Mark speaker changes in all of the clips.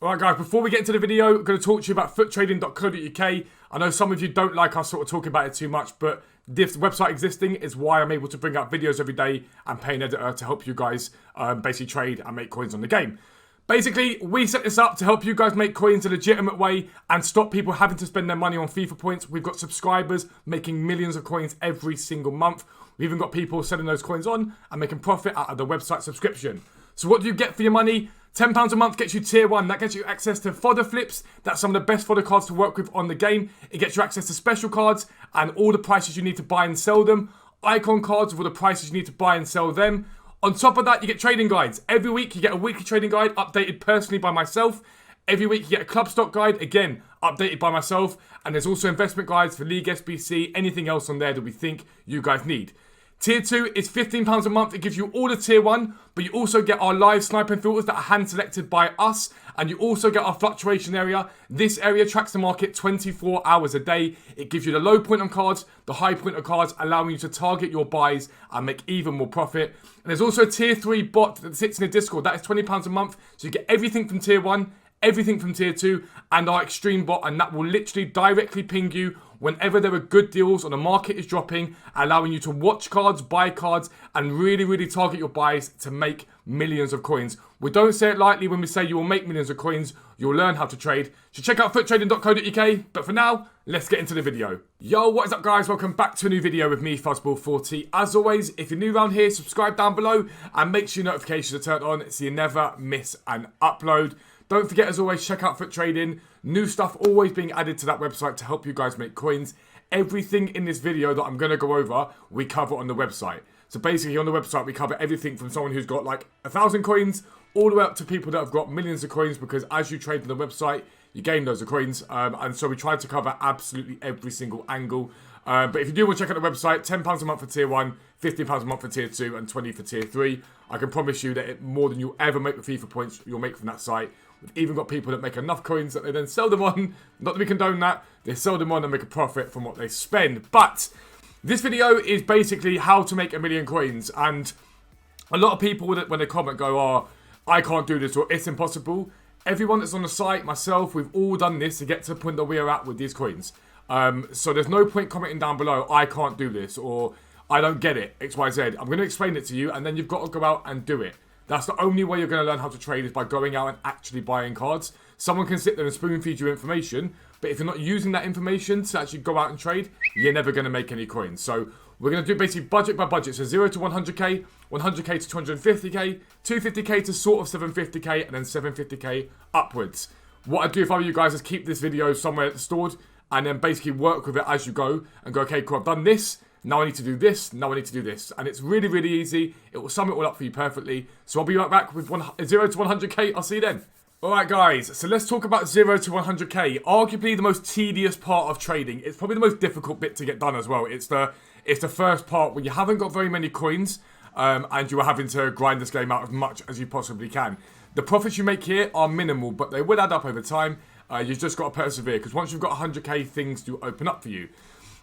Speaker 1: Alright guys, before we get into the video, I'm going to talk to you about Futtrading.co.uk. I know some of you don't like us sort of talking about it too much, but this website existing is why I'm able to bring out videos every day and pay an editor to help you guys basically trade and make coins on the game. Basically, we set this up to help you guys make coins a legitimate way and stop people having to spend their money on FIFA points. We've got subscribers making millions of coins every single month. We've even got people selling those coins on and making profit out of the website subscription. So what do you get for your money? £10 a month gets you tier 1. That gets you access to fodder flips. That's some of the best fodder cards to work with on the game. It gets you access to special cards and all the prices you need to buy and sell them. Icon cards with all the prices you need to buy and sell them. On top of that, you get trading guides. Every week, you get a weekly trading guide updated personally by myself. Every week, you get a club stock guide, again, updated by myself. And there's also investment guides for League SBC, anything else on there that we think you guys need. Tier 2 is £15 a month. It gives you all the Tier 1, but you also get our live sniping filters that are hand-selected by us, and you also get our fluctuation area. This area tracks the market 24 hours a day. It gives you the low point on cards, the high point on cards, allowing you to target your buys and make even more profit. And there's also a Tier 3 bot that sits in the Discord. That is £20 a month, so you get everything from Tier 1, everything from Tier 2, and our Extreme bot, and that will literally directly ping you whenever there are good deals or the market is dropping, allowing you to watch cards, buy cards, and really target your buys to make millions of coins. We don't say it lightly when we say you will make millions of coins. You'll learn how to trade. So check out futtrading.co.uk. But for now, let's get into the video. Yo, what is up guys? Welcome back to a new video with me, Fuzzball40. As always, if you're new around here, subscribe down below and make sure your notifications are turned on so you never miss an upload. Don't forget, as always, check out Futtrading. New stuff always being added to that website to help you guys make coins. Everything in this video that I'm going to go over, we cover on the website. So basically, on the website, we cover everything from someone who's got like 1,000 coins all the way up to people that have got millions of coins, because as you trade on the website, you gain loads of coins. And so we try to cover absolutely every single angle. But if you do want to check out the website, £10 a month for Tier 1, £15 a month for Tier 2, and 20 for Tier 3. I can promise you that more than you'll ever make with FIFA points, you'll make from that site. We've even got people that make enough coins that they then sell them on. Not that we condone that. They sell them on and make a profit from what they spend. But this video is basically how to make 1,000,000 coins. And a lot of people, when they comment, go, oh, I can't do this, or it's impossible. Everyone that's on the site, myself, we've all done this to get to the point that we are at with these coins. So there's no point commenting down below, I can't do this, or I don't get it, XYZ. I'm going to explain it to you, and then you've got to go out and do it. That's the only way you're going to learn how to trade, is by going out and actually buying cards. Someone can sit there and spoon feed you information, but if you're not using that information to actually go out and trade, you're never going to make any coins. So we're going to do basically budget by budget. So 0 to 100k, 100k to 250k, 250k to sort of 750k, and then 750k upwards. What I'd do if I were you guys is keep this video somewhere stored, and then basically work with it as you go, and go, okay, cool, I've done this. Now I need to do this, now I need to do this. And it's really easy. It will sum it all up for you perfectly. So I'll be right back with 0 to 100k. I'll see you then. Alright guys, so let's talk about 0 to 100k. Arguably the most tedious part of trading. It's probably the most difficult bit to get done as well. It's the first part where you haven't got very many coins, and you are having to grind this game out as much as you possibly can. The profits you make here are minimal, but they will add up over time. You've just got to persevere, because once you've got 100k, things do open up for you.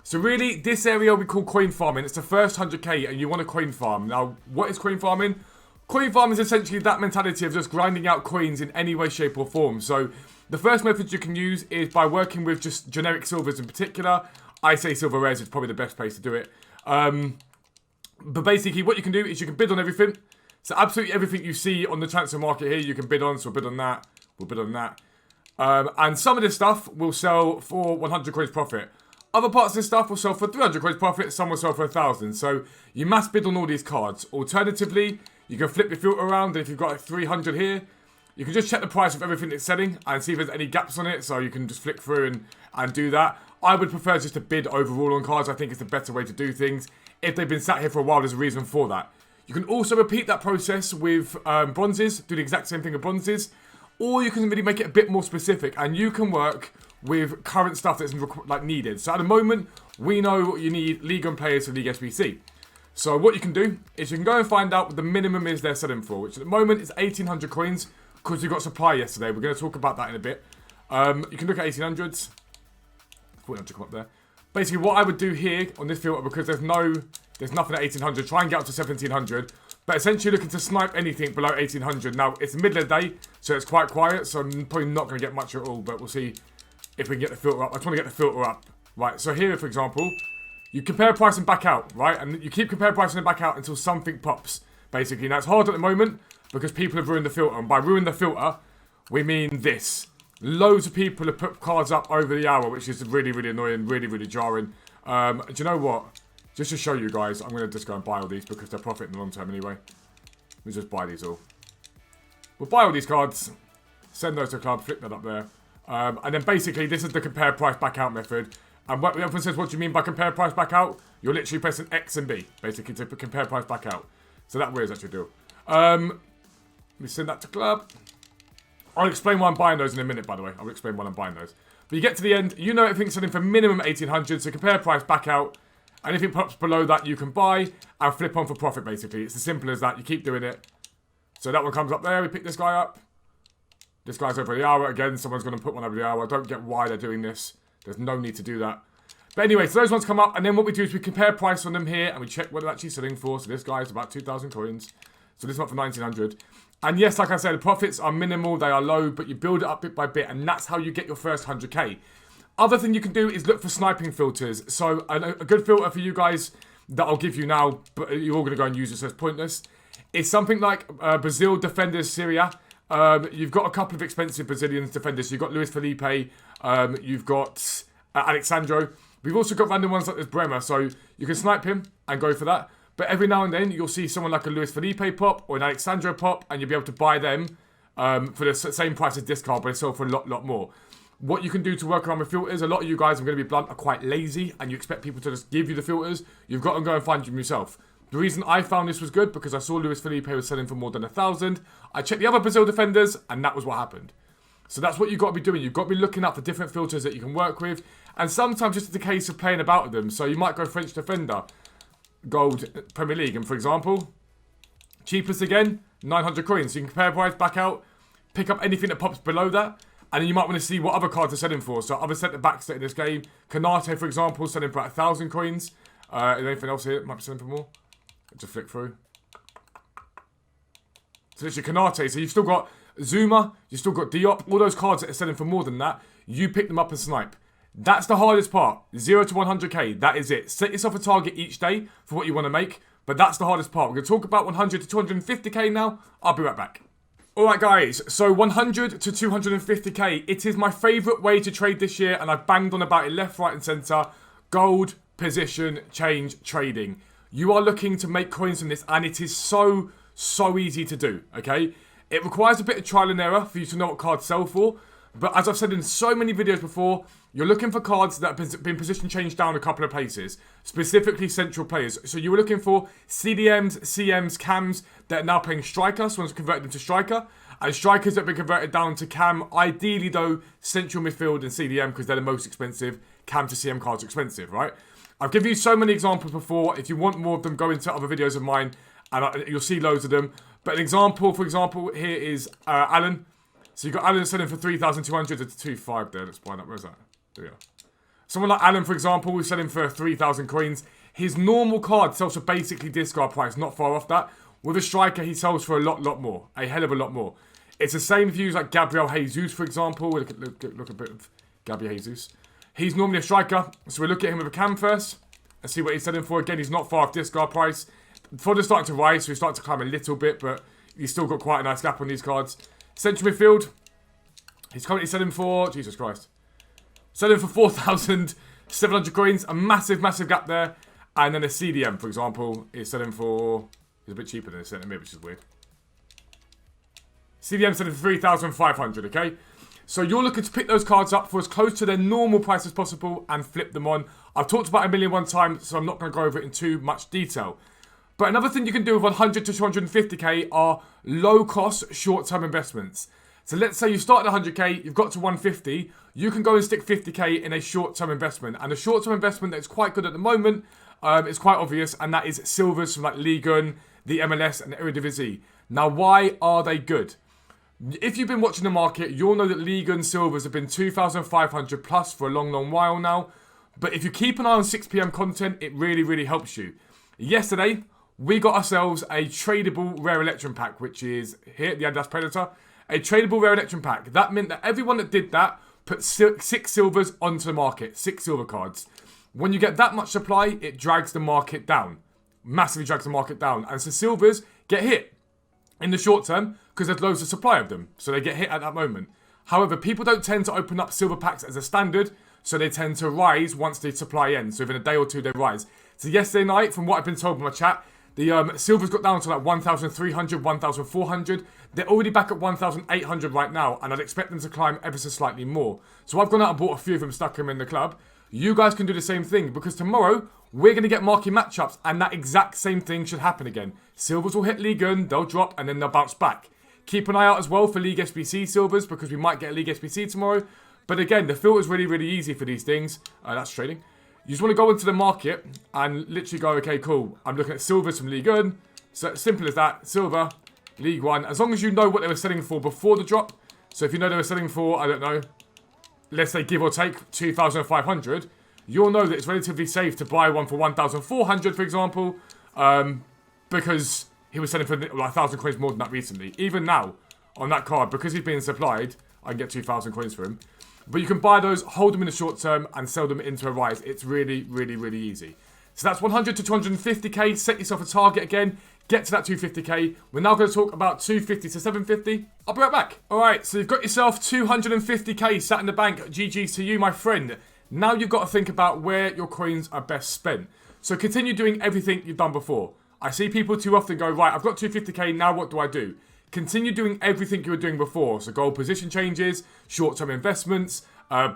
Speaker 1: So really, this area we call coin farming. It's the first 100k, and you want to coin farm. Now, what is coin farming? Coin farming is essentially that mentality of just grinding out coins in any way, shape, or form. So the first method you can use is by working with just generic silvers in particular. I say silver rares is probably the best place to do it. But basically, what you can do is you can bid on everything. So absolutely everything you see on the transfer market here, you can bid on. So we'll bid on that. We'll bid on that. And some of this stuff will sell for 100 coins profit. Other parts of this stuff will sell for 300 coins profit, some will sell for 1,000. So you must bid on all these cards. Alternatively, you can flip your filter around, and if you've got like 300 here, you can just check the price of everything it's selling and see if there's any gaps on it. So you can just flick through and do that. I would prefer just to bid overall on cards. I think it's the better way to do things. If they've been sat here for a while, there's a reason for that. You can also repeat that process with bronzes, do the exact same thing with bronzes. Or you can really make it a bit more specific, and you can work with current stuff that's like needed. So at the moment, we know what you need League 1 players for League SBC. So what you can do is you can go and find out what the minimum is they're selling for, which at the moment is 1,800 coins, because we got supply yesterday. We're going to talk about that in a bit. You can look at 1,800s. 1,400 come up there. Basically, what I would do here on this filter, because there's nothing at 1,800, try and get up to 1,700. But essentially looking to snipe anything below 1800. Now, it's the middle of the day, so it's quite quiet, so I'm probably not going to get much at all, but we'll see if we can get the filter up. I just want to get the filter up. Right, so here, for example, you compare price and back out, right? And you keep compare price and back out until something pops, basically. Now, it's hard at the moment because people have ruined the filter. And by ruining the filter, we mean this. Loads of people have put cards up over the hour, which is really, really annoying, really, really jarring. Do you know what? Just to show you guys, I'm going to just go and buy all these because they're profit in the long term anyway. We'll just buy these all. We'll buy all these cards, send those to the club, flip that up there. And then basically, this is the compare price back out method. And what everyone says, what do you mean by compare price back out? You're literally pressing X and B, basically, to compare price back out. So that way is actually do. Let me send that to club. I'll explain why I'm buying those in a minute, by the way. I'll explain why I'm buying those. But you get to the end, you know everything's selling for minimum 1800, so compare price back out. Anything pops below that, you can buy and flip on for profit, basically. It's as simple as that. You keep doing it. So that one comes up there. We pick this guy up. This guy's over the hour. Again, someone's going to put one over the hour. I don't get why they're doing this. There's no need to do that. But anyway, so those ones come up. And then what we do is we compare price on them here. And we check what they're actually selling for. So this guy's about 2,000 coins. So this one for 1,900. And yes, like I said, the profits are minimal. They are low. But you build it up bit by bit. And that's how you get your first 100k. Other thing you can do is look for sniping filters. So a good filter for you guys that I'll give you now, but you're all going to go and use it, so it's pointless. It's something like Brazil defenders Syria. You've got a couple of expensive Brazilian defenders. You've got Luis Felipe. You've got Alexandro. We've also got random ones like this Bremer. So you can snipe him and go for that. But every now and then you'll see someone like a Luis Felipe pop or an Alexandro pop, and you'll be able to buy them for the same price as discard, but they sell for a lot more. What you can do to work around with filters, a lot of you guys, I'm going to be blunt, are quite lazy and you expect people to just give you the filters. You've got to go and find them yourself. The reason I found this was good because I saw Luis Felipe was selling for more than 1,000. I checked the other Brazil defenders and that was what happened. So that's what you've got to be doing. You've got to be looking up for different filters that you can work with. And sometimes just the case of playing about with them. So you might go French defender, gold Premier League. And for example, cheapest again, 900 coins. So you can compare price back out, pick up anything that pops below that. And then you might want to see what other cards are selling for. So other centre-backs in this game. Kanate, for example, selling for 1,000 coins. Anything else here might be selling for more? Just flick through. So this is your Kanate. So you've still got Zuma. You've still got Diop. All those cards that are selling for more than that. You pick them up and snipe. That's the hardest part. 0 to 100k. That is it. Set yourself a target each day for what you want to make. But that's the hardest part. We're going to talk about 100 to 250k now. I'll be right back. Alright guys, so 100 to 250k, it is my favourite way to trade this year and I've banged on about it left, right and centre. Gold, position, change, trading. You are looking to make coins from this and it is so easy to do, okay? It requires a bit of trial and error for you to know what cards sell for. But as I've said in so many videos before, you're looking for cards that have been position changed down a couple of places. Specifically central players. So you were looking for CDMs, CMs, CAMs that are now playing striker. So one's converted them to striker. And strikers that have been converted down to CAM. Ideally though, central midfield and CDM because they're the most expensive. CAM to CM cards are expensive, right? I've given you so many examples before. If you want more of them, go into other videos of mine. And you'll see loads of them. But an example, for example, here is Alan. So you've got Alan selling for 3,200 to 2,500 there. Let's find out. Where's that? There we go. Someone like Alan, for example, we're selling for 3,000 coins. His normal card sells for basically discard price, not far off that. With a striker, he sells for a lot more. A hell of a lot more. It's the same if you use like Gabriel Jesus, for example. Look a bit of Gabriel Jesus. He's normally a striker, so we look at him with a cam first and see what he's selling for. Again, he's not far off discard price. Fodder's starting to rise, so he's starting to climb a little bit, but he's still got quite a nice gap on these cards. Central midfield, he's currently selling for, Jesus Christ, selling for 4,700 coins. A massive gap there. And then a CDM, for example, is selling for, he's a bit cheaper than a centre, which is weird. CDM selling for 3,500, okay? So you're looking to pick those cards up for as close to their normal price as possible and flip them on. I've talked about it a million one time, so I'm not going to go over it in too much detail. But another thing you can do with 100 to 250k are low-cost, short-term investments. So let's say you start at 100k, you've got to 150, you can go and stick 50k in a short-term investment. And a short-term investment that's quite good at the moment is quite obvious, and that is silvers from like Ligue 1, the MLS, and the Eredivisie. Now, why are they good? If you've been watching the market, you'll know that Ligue 1 silvers have been 2,500 plus for a long while now. But if you keep an eye on 6 PM content, it really helps you. Yesterday, we got ourselves a tradable rare electrum pack, which is here, the Adidas Predator. A tradable rare electrum pack. That meant that everyone that did that put 6 silvers onto the market. 6 silver cards. When you get that much supply, it drags the market down. Massively drags the market down. And so silvers get hit in the short term because there's loads of supply of them. So they get hit at that moment. However, people don't tend to open up silver packs as a standard. So they tend to rise once the supply ends. So within a day or two, they rise. So yesterday night, from what I've been told by my chat, the silvers got down to like 1,300, 1,400. They're already back at 1,800 right now, and I'd expect them to climb ever so slightly more. So I've gone out and bought a few of them, stuck them in the club. You guys can do the same thing, because tomorrow we're going to get marquee matchups, and that exact same thing should happen again. Silvers will hit League 1, they'll drop, and then they'll bounce back. Keep an eye out as well for League SBC silvers, because we might get a League SBC tomorrow. But again, the filter's really, really easy for these things. That's trading. You just want to go into the market and literally go, okay, cool. I'm looking at silvers from League 1. So simple as that. Silver, League 1. As long as you know what they were selling for before the drop. So if you know they were selling for, I don't know, let's say give or take 2,500, you'll know that it's relatively safe to buy one for 1,400, for example, because he was selling for like 1,000 coins more than that recently. Even now, on that card, because he's being supplied, I can get 2,000 coins for him. But you can buy those, hold them in the short term, and sell them into a rise. It's really, really, really easy. So that's 100 to 250k. Set yourself a target again. Get to that 250k. We're now going to talk about 250 to 750. I'll be right back. All right, so you've got yourself 250k sat in the bank. GG's to you, my friend. Now you've got to think about where your coins are best spent. So continue doing everything you've done before. I see people too often go, right, I've got 250k, now what do I do? Continue doing everything you were doing before. So gold position changes, short-term investments,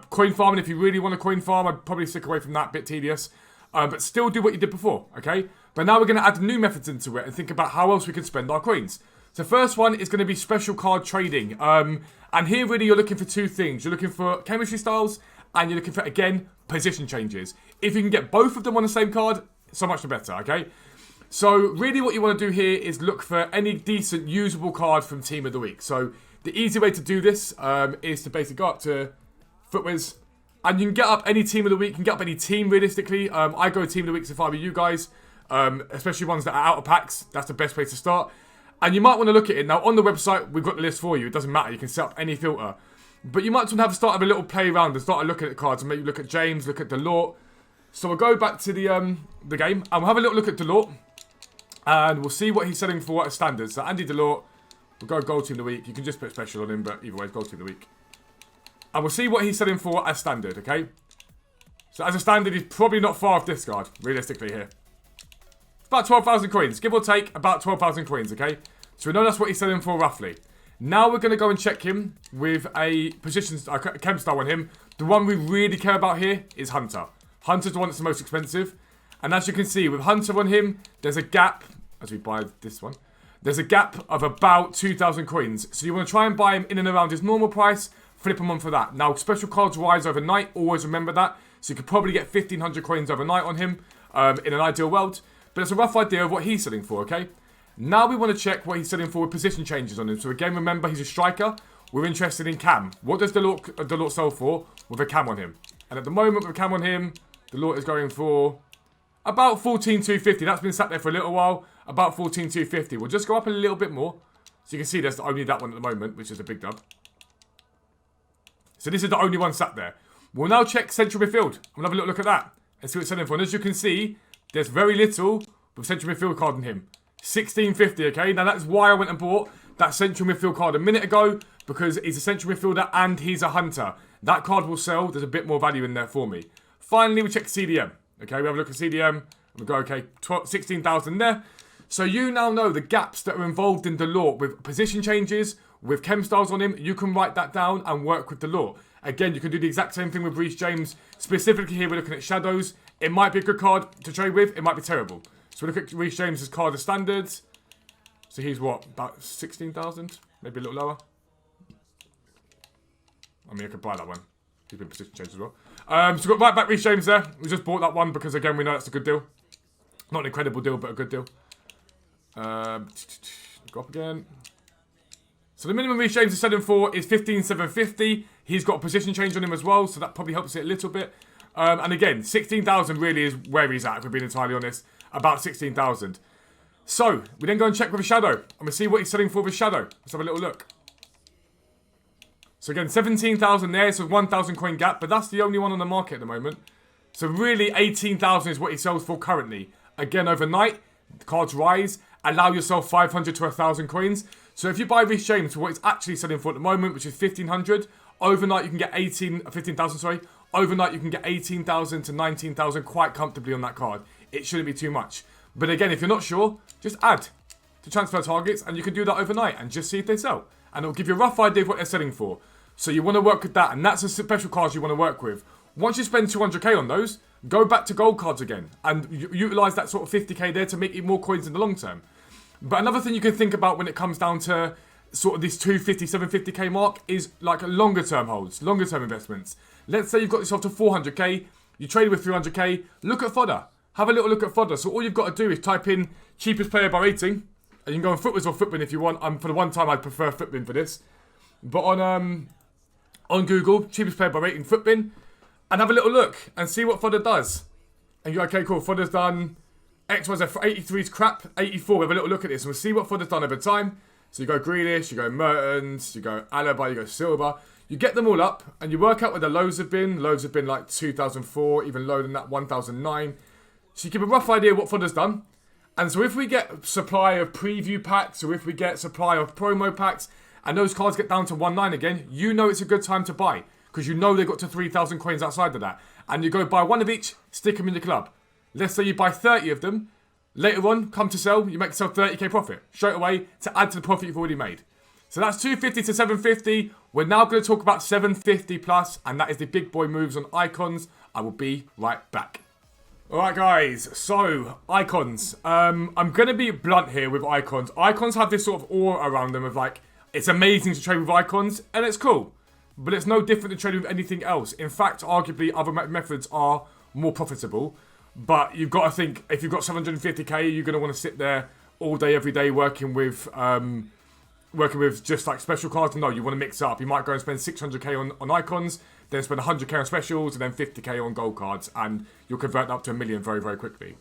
Speaker 1: coin farming. If you really want to coin farm, I'd probably stick away from that, bit tedious. But still do what you did before, okay? But now we're going to add new methods into it and think about how else we can spend our coins. So first one is going to be special card trading. And here really you're looking for two things. You're looking for chemistry styles and you're looking for, again, position changes. If you can get both of them on the same card, so much the better, okay? So really what you want to do here is look for any decent usable card from Team of the Week. So the easy way to do this is to basically go up to Footwiz and you can get up any Team of the Week. You can get up any team realistically. I go Team of the Week if I were you guys, especially ones that are out of packs. That's the best place to start. And you might want to look at it. Now on the website, we've got the list for you. It doesn't matter. You can set up any filter. But you might want to have a start of a little play around and start looking at the cards and maybe look at James, look at Delort. So we'll go back to the game and we'll have a little look at Delort. And we'll see what he's selling for at standard. So Andy Delort, we'll go gold team of the week. You can just put special on him, but either way, it's gold team of the week. And we'll see what he's selling for as standard, okay? So as a standard, he's probably not far off this card, realistically here. It's about 12,000 coins, give or take about 12,000 coins, okay? So we know that's what he's selling for roughly. Now we're going to go and check him with a position, chem style on him. The one we really care about here is Hunter. Hunter's the one that's the most expensive. And as you can see, with Hunter on him, there's a gap, as we buy this one, there's a gap of about 2,000 coins. So you want to try and buy him in and around his normal price, flip him on for that. Now, special cards rise overnight, always remember that. So you could probably get 1,500 coins overnight on him in an ideal world. But it's a rough idea of what he's selling for, okay? Now we want to check what he's selling for with position changes on him. So again, remember, he's a striker. We're interested in cam. What does Delort sell for with a cam on him? And at the moment, with a cam on him, Delort is going for about 14,250. That's been sat there for a little while. About 14,250. We'll just go up a little bit more. So you can see there's only that one at the moment, which is a big dub. So this is the only one sat there. We'll now check central midfield. We'll have a little look at that and see what it's selling for. And as you can see, there's very little with central midfield card on him. 1650, okay? Now that's why I went and bought that central midfield card a minute ago, because he's a central midfielder and he's a hunter. That card will sell. There's a bit more value in there for me. Finally, we check CDM. Okay, we have a look at CDM. And we go, okay, 16,000 there. So you now know the gaps that are involved in Delort with position changes, with chem styles on him. You can write that down and work with Delort. Again, you can do the exact same thing with Reece James. Specifically here, we're looking at shadows. It might be a good card to trade with. It might be terrible. So we look at Reece James' card of standards. So he's what, about 16,000? Maybe a little lower. I mean, I could buy that one. He's been position changed as well. So we've got right back Reece James there. We just bought that one because, again, we know that's a good deal. Not an incredible deal, but a good deal. Go up again. So the minimum Reece James is selling for is 15,750. He's got a position change on him as well, so that probably helps it a little bit. And again, 16,000 really is where he's at, if we're being entirely honest. About 16,000. So, we then go and check with a shadow. And we see what he's selling for with shadow. Let's have a little look. So again, 17,000 there, so 1,000 coin gap, but that's the only one on the market at the moment. So really, 18,000 is what he sells for currently. Again, overnight, the cards rise. Allow yourself 500 to 1,000 coins. So if you buy this CHEM to what it's actually selling for at the moment, which is 1,500, overnight you can get 15,000, sorry. Overnight you can get 18,000 to 19,000 quite comfortably on that card. It shouldn't be too much. But again, if you're not sure, just add to transfer targets and you can do that overnight and just see if they sell. And it'll give you a rough idea of what they're selling for. So you want to work with that, and that's a special cards you want to work with. Once you spend 200k on those, go back to gold cards again and utilize that sort of 50k there to make you more coins in the long term. But another thing you can think about when it comes down to sort of this 250, 750k mark is like longer term holds, longer term investments. Let's say you've got yourself to 400k, you trade with 300k, look at fodder. Have a little look at fodder. So all you've got to do is type in cheapest player by rating, and you can go on Footwiz or Footbin if you want. For the one time, I'd prefer Footbin for this. But on Google, cheapest player by rating, Footbin, and have a little look and see what fodder does. And you're like, okay, cool, fodder's done XYZ for 83 is crap, 84. We have a little look at this and we'll see what fodder's done over time. So you go Grealish, you go Mertens, you go Alaba, you go Silva. You get them all up and you work out where the lows have been. Lows have been like 2004, even lower than that, 1009. So you give a rough idea of what fodder's done. And so if we get supply of preview packs or if we get supply of promo packs and those cards get down to 1.9 again, you know it's a good time to buy because you know they got to 3,000 coins outside of that. And you go buy one of each, stick them in your club. Let's say you buy 30 of them. Later on, come to sell, you make yourself 30k profit straight away to add to the profit you've already made. So that's 250 to 750. We're now going to talk about 750 plus, and that is the big boy moves on icons. I will be right back. Alright guys, so icons. I'm going to be blunt here with icons. Icons have this sort of aura around them of like, it's amazing to trade with icons, and it's cool. But it's no different to trading with anything else. In fact, arguably, other methods are more profitable. But you've got to think, if you've got 750k, you're going to want to sit there all day, every day, working with just like special cards. No, you want to mix it up. You might go and spend 600k on icons, then spend 100k on specials, and then 50k on gold cards, and you'll convert that up to 1 million very, very quickly.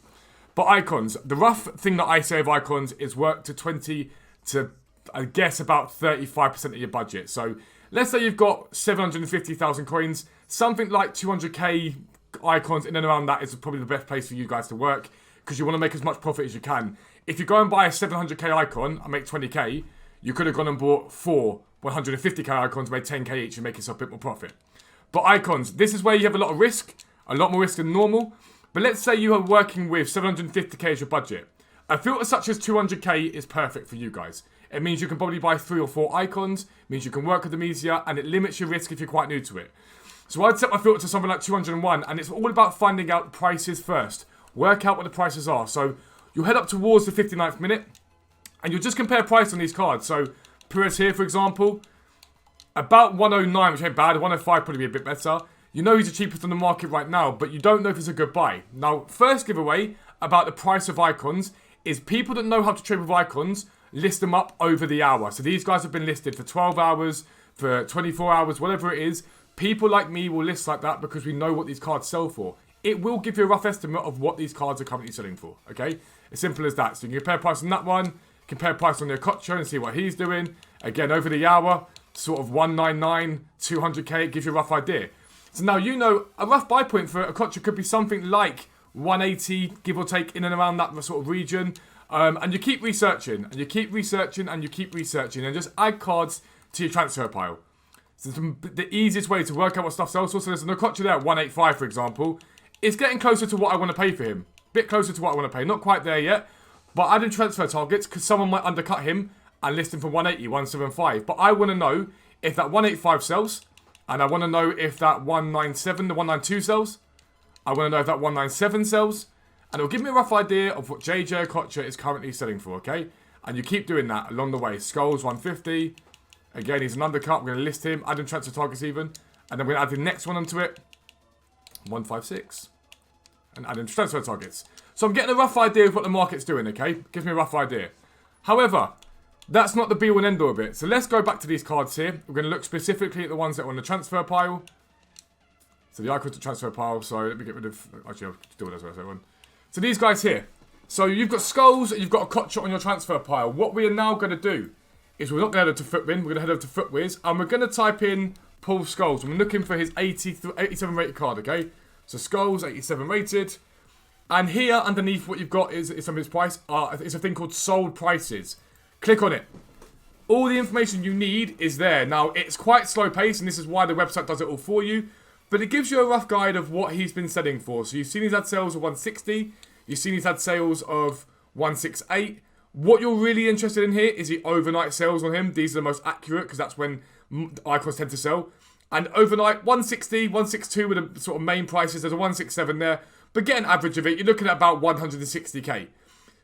Speaker 1: But icons, the rough thing that I say of icons is work to 20 to, I guess, about 35% of your budget. So let's say you've got 750,000 coins, something like 200k icons in and around that is probably the best place for you guys to work because you want to make as much profit as you can. If you go and buy a 700k icon and make 20k, you could have gone and bought 4 150k icons, made 10k each and make yourself a bit more profit. But icons, this is where you have a lot of risk, a lot more risk than normal. But let's say you are working with 750k as your budget. A filter such as 200k is perfect for you guys. It means you can probably buy 3 or 4 icons, means you can work with them easier, and it limits your risk if you're quite new to it. So I'd set my filter to something like 201, and it's all about finding out the prices first. Work out what the prices are. So you'll head up towards the 59th minute, and you'll just compare price on these cards. So Perez here, for example, about 109, which ain't bad. 105 probably be a bit better. You know he's the cheapest on the market right now, but you don't know if it's a good buy. Now, first giveaway about the price of icons is people that know how to trade with icons list them up over the hour. So these guys have been listed for 12 hours, for 24 hours, whatever it is. People like me will list like that because we know what these cards sell for. It will give you a rough estimate of what these cards are currently selling for, okay? As simple as that. So you can compare price on that one, compare price on the Okocha and see what he's doing. Again, over the hour, sort of 199, 200k, it gives you a rough idea. So now you know a rough buy point for Okocha could be something like 180, give or take, in and around that sort of region. And you keep researching, and you keep researching, and you keep researching, and just add cards to your transfer pile. So the easiest way to work out what stuff sells for, so there's an Okocha there at 185, for example. It's getting closer to what I want to pay for him. Bit closer to what I want to pay. Not quite there yet, but adding transfer targets, because someone might undercut him and list him for 180, 175. But I want to know if that 185 sells, and I want to know if that 197, the 192 sells. I want to know if that 197 sells, and it'll give me a rough idea of what JJ Okocha is currently selling for, okay? And you keep doing that along the way. Skulls 150. Again, he's an undercut. We're going to list him, add in transfer targets even. And then we're going to add the next one onto it. 156. And add in transfer targets. So I'm getting a rough idea of what the market's doing, okay? Gives me a rough idea. However, that's not the be-all and end-all of it. So let's go back to these cards here. We're going to look specifically at the ones that are on the transfer pile. So the icons to transfer pile. So let me get rid of... Actually, I'll deal with that one. So these guys here. So you've got skulls, you've got a Koch on your transfer pile. What we are now going to do is we're not going to head over to Footwin, we're going to head over to Footwiz, and we're going to type in Paul Scholes. We're looking for his 87 rated card, okay? So Scholes, 87 rated. And here underneath what you've got is some of his price. It's a thing called sold prices. Click on it. All the information you need is there. Now, it's quite slow paced, and this is why the website does it all for you. But it gives you a rough guide of what he's been selling for. So you've seen he's had sales of 160. You've seen he's had sales of 168. What you're really interested in here is the overnight sales on him. These are the most accurate because that's when icons tend to sell. And overnight, 160, 162 were the sort of main prices. There's a 167 there. But get an average of it, you're looking at about 160k.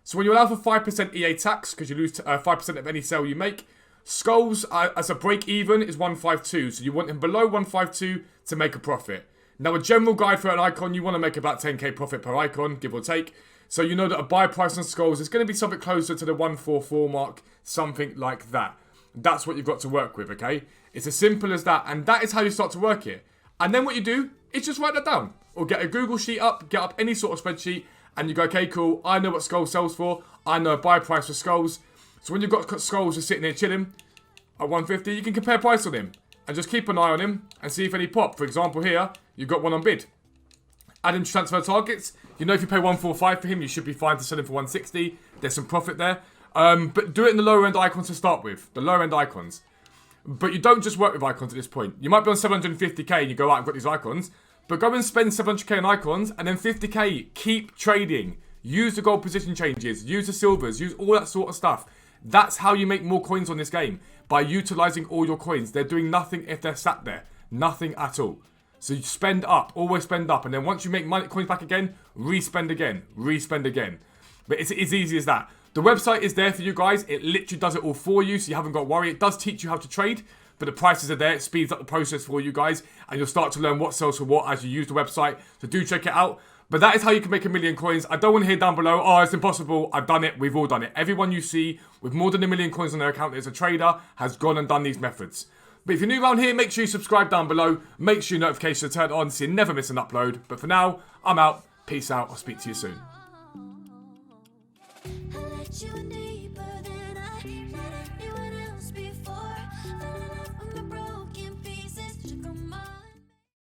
Speaker 1: So when you allow for 5% EA tax, because you lose 5% of any sale you make, Scholes, as a break even, is 152. So you want him below 152 to make a profit. Now, a general guide for an icon, you want to make about 10k profit per icon, give or take. So you know that a buy price on Scholes is going to be something closer to the 144 mark, something like that. That's what you've got to work with, okay? It's as simple as that, and that is how you start to work it. And then what you do is just write that down. Or get a Google sheet up, get up any sort of spreadsheet, and you go, okay, cool, I know what Scholes sells for, I know a buy price for Scholes. So when you've got Scholes just sitting there chilling at 150, you can compare price on him. And just keep an eye on him and see if any pop. For example here, you've got one on bid. Add in transfer targets. You know if you pay 145 for him, you should be fine to sell him for 160. There's some profit there. But do it in the lower end icons to start with. The lower end icons. But you don't just work with icons at this point. You might be on 750k and you go, right, I've got these icons. But go and spend 700k on icons and then 50k. Keep trading. Use the gold position changes. Use the silvers. Use all that sort of stuff. That's how you make more coins on this game. By utilising all your coins. They're doing nothing if they're sat there. Nothing at all. So you spend up. Always spend up. And then once you make money, coins back again, re-spend again. Re-spend again. But it's as easy as that. The website is there for you guys. It literally does it all for you. So you haven't got to worry. It does teach you how to trade. But the prices are there. It speeds up the process for you guys. And you'll start to learn what sells for what as you use the website. So do check it out. But that is how you can make 1 million coins. I don't want to hear down below, oh, it's impossible. I've done it. We've all done it. Everyone you see with more than 1 million coins on their account that is a trader has gone and done these methods. But if you're new around here, make sure you subscribe down below. Make sure your notifications are turned on so you never miss an upload. But for now, I'm out. Peace out. I'll speak to you soon.